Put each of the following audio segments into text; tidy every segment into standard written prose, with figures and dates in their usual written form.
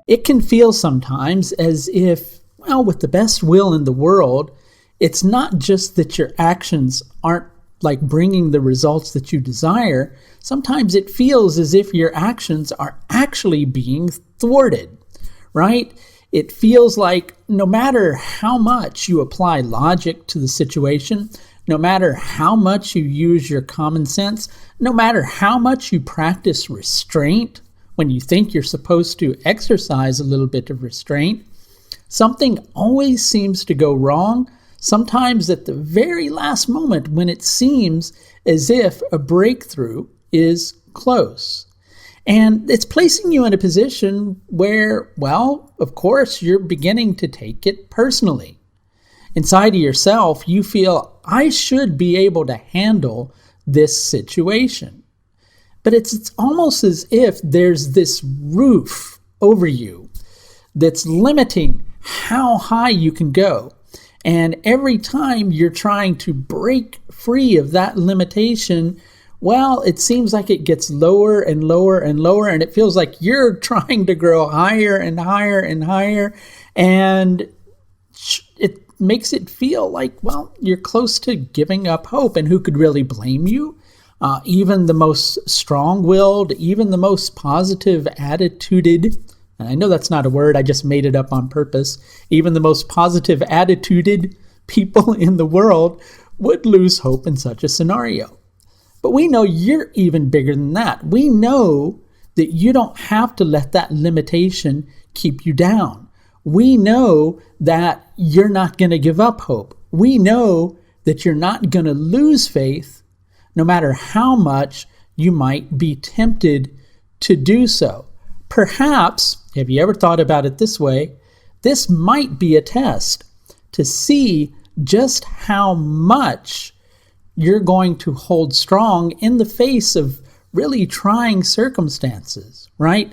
It can feel sometimes as if, well, with the best will in the world, it's not just that your actions aren't like bringing the results that you desire. Sometimes it feels as if your actions are actually being thwarted, right? It feels like no matter how much you apply logic to the situation, no matter how much you use your common sense, no matter how much you practice restraint when you think you're supposed to exercise a little bit of restraint, something always seems to go wrong, sometimes at the very last moment when it seems as if a breakthrough is close. And it's placing you in a position where, well, of course, you're beginning to take it personally. Inside of yourself, you feel, I should be able to handle this situation. But it's almost as if there's this roof over you that's limiting how high you can go. And every time you're trying to break free of that limitation, well, it seems like it gets lower and lower and lower, and it feels like you're trying to grow higher and higher and higher, and it makes it feel like, well, you're close to giving up hope. And who could really blame you? Even the most strong-willed, even the most positive attituded, and I know that's not a word, I just made it up on purpose, even the most positive attituded people in the world would lose hope in such a scenario. But we know you're even bigger than that. We know that you don't have to let that limitation keep you down. We know that you're not going to give up hope. We know that you're not going to lose faith no matter how much you might be tempted to do so. Perhaps, have you ever thought about it this way? This might be a test to see just how much you're going to hold strong in the face of really trying circumstances, right?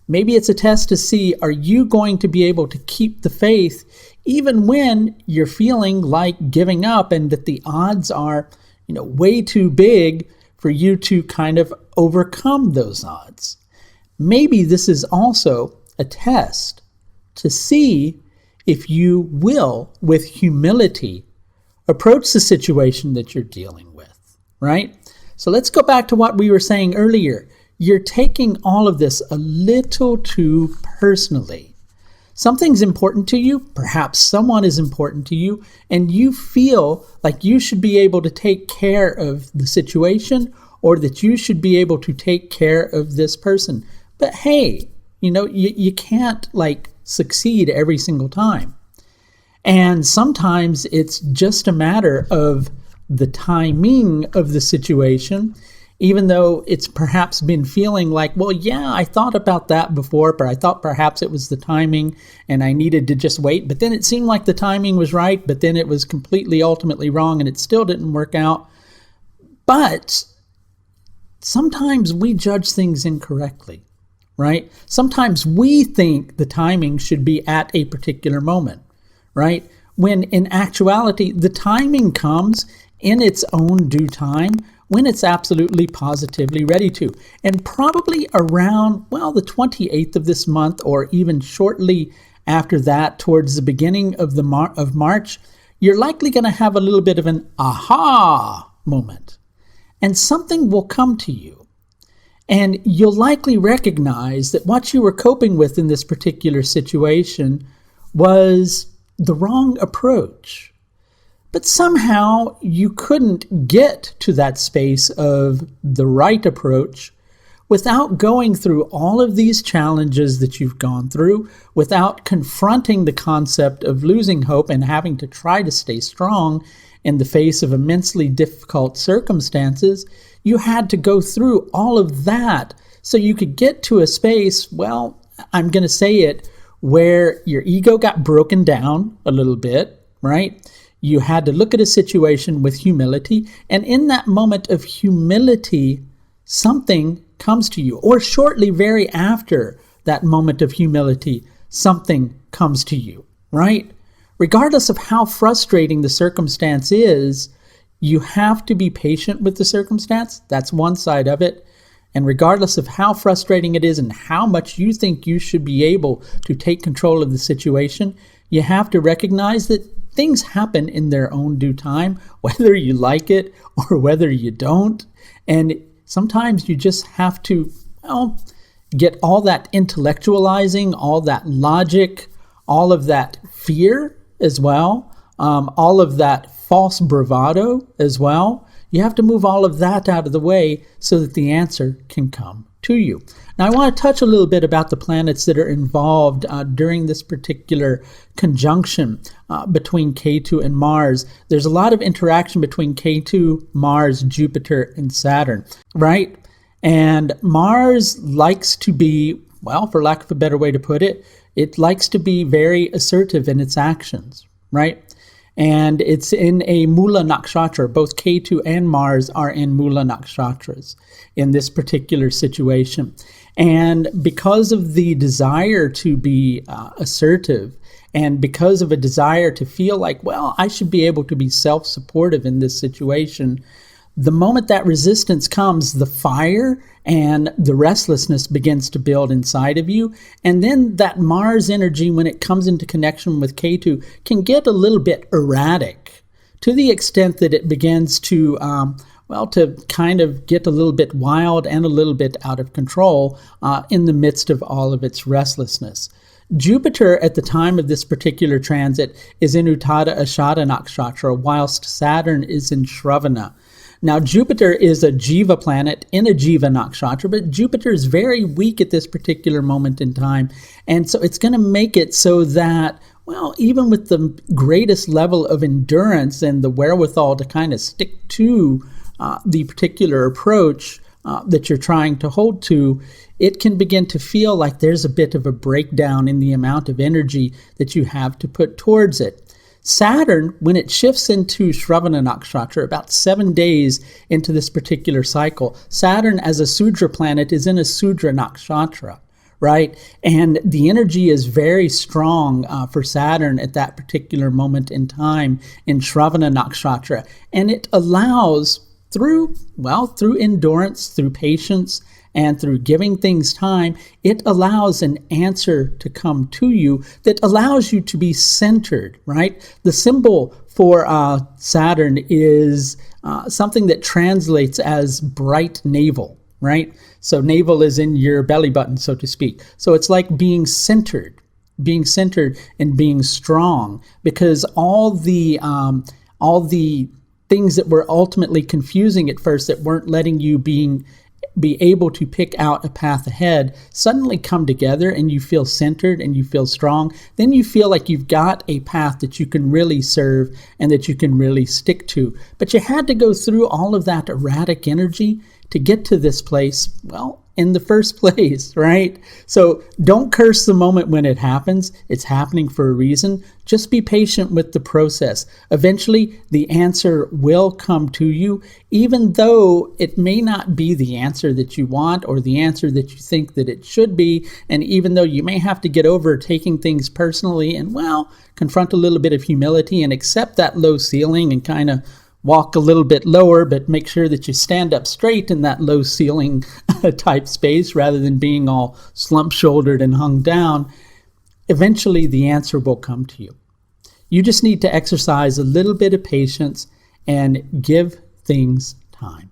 Maybe it's a test to see, are you going to be able to keep the faith even when you're feeling like giving up and that the odds are, way too big for you to kind of overcome those odds. Maybe this is also a test to see if you will, with humility, approach the situation that you're dealing with, right? So let's go back to what we were saying earlier. You're taking all of this a little too personally. Something's important to you, perhaps someone is important to you, and you feel like you should be able to take care of the situation or that you should be able to take care of this person. But hey, you can't succeed every single time. And sometimes it's just a matter of the timing of the situation, even though it's perhaps been feeling like, well, yeah, I thought about that before, but I thought perhaps it was the timing and I needed to just wait. But then it seemed like the timing was right, but then it was completely ultimately wrong and it still didn't work out. But sometimes we judge things incorrectly, right? Sometimes we think the timing should be at a particular moment, right? When in actuality, the timing comes in its own due time when it's absolutely positively ready to. And probably around, the 28th of this month, or even shortly after that, towards the beginning of March, you're likely going to have a little bit of an aha moment. And something will come to you. And you'll likely recognize that what you were coping with in this particular situation was the wrong approach. But somehow you couldn't get to that space of the right approach without going through all of these challenges that you've gone through, without confronting the concept of losing hope and having to try to stay strong in the face of immensely difficult circumstances. You had to go through all of that so you could get to a space, I'm going to say it, where your ego got broken down a little bit, right? You had to look at a situation with humility, and in that moment of humility, something comes to you. Or shortly very after that moment of humility, something comes to you, right? Regardless of how frustrating the circumstance is, you have to be patient with the circumstance. That's one side of it. And regardless of how frustrating it is and how much you think you should be able to take control of the situation, you have to recognize that things happen in their own due time, whether you like it or whether you don't. And sometimes you just have to, get all that intellectualizing, all that logic, all of that fear as well, all of that false bravado as well. You have to move all of that out of the way so that the answer can come to you. Now, I want to touch a little bit about the planets that are involved during this particular conjunction between Ketu and Mars. There's a lot of interaction between Ketu, Mars, Jupiter, and Saturn, right? And Mars likes to be, well, for lack of a better way to put it, it likes to be very assertive in its actions, right? And it's in a Mula Nakshatra. Both Ketu and Mars are in Mula Nakshatras in this particular situation. And because of the desire to be assertive, and because of a desire to feel like, well, I should be able to be self-supportive in this situation, the moment that resistance comes, the fire and the restlessness begins to build inside of you. And then that Mars energy, when it comes into connection with Ketu, can get a little bit erratic to the extent that it begins to, to kind of get a little bit wild and a little bit out of control in the midst of all of its restlessness. Jupiter, at the time of this particular transit, is in Purva Ashadha Nakshatra, whilst Saturn is in Sravana. Now, Jupiter is a Jiva planet in a Jiva Nakshatra, but Jupiter is very weak at this particular moment in time. And so it's going to make it so that, well, even with the greatest level of endurance and the wherewithal to kind of stick to the particular approach that you're trying to hold to, it can begin to feel like there's a bit of a breakdown in the amount of energy that you have to put towards it. Saturn, when it shifts into Sravana Nakshatra, about 7 days into this particular cycle, Saturn as a Sudra planet is in a Sudra Nakshatra, right? And the energy is very strong for Saturn at that particular moment in time in Sravana Nakshatra. And it allows, through endurance, through patience, and through giving things time, it allows an answer to come to you that allows you to be centered, right? The symbol for Saturn is something that translates as bright navel, right? So navel is in your belly button, so to speak. So it's like being centered and being strong, because all the things that were ultimately confusing at first, that weren't letting you be able to pick out a path ahead, suddenly come together, and you feel centered and you feel strong. Then you feel like you've got a path that you can really serve and that you can really stick to. But you had to go through all of that erratic energy to get to this place, well, in the first place, right? So don't curse the moment when it happens. It's happening for a reason. Just be patient with the process. Eventually, the answer will come to you, even though it may not be the answer that you want or the answer that you think that it should be. And even though you may have to get over taking things personally and, well, confront a little bit of humility and accept that low ceiling and kind of walk a little bit lower, but make sure that you stand up straight in that low ceiling type space rather than being all slump-shouldered and hung down. Eventually, the answer will come to you. You just need to exercise a little bit of patience and give things time.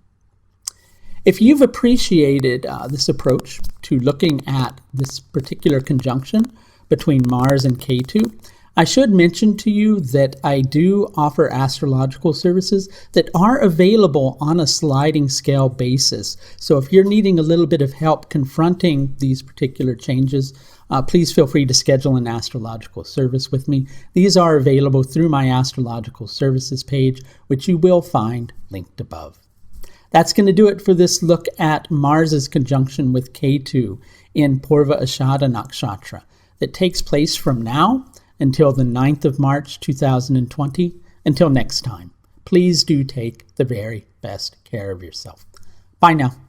If you've appreciated this approach to looking at this particular conjunction between Mars and Ketu, I should mention to you that I do offer astrological services that are available on a sliding scale basis. So if you're needing a little bit of help confronting these particular changes, please feel free to schedule an astrological service with me. These are available through my astrological services page, which you will find linked above. That's going to do it for this look at Mars's conjunction with Ketu in Purva Ashadha Nakshatra that takes place from now until the 9th of March, 2020. Until next time, please do take the very best care of yourself. Bye now.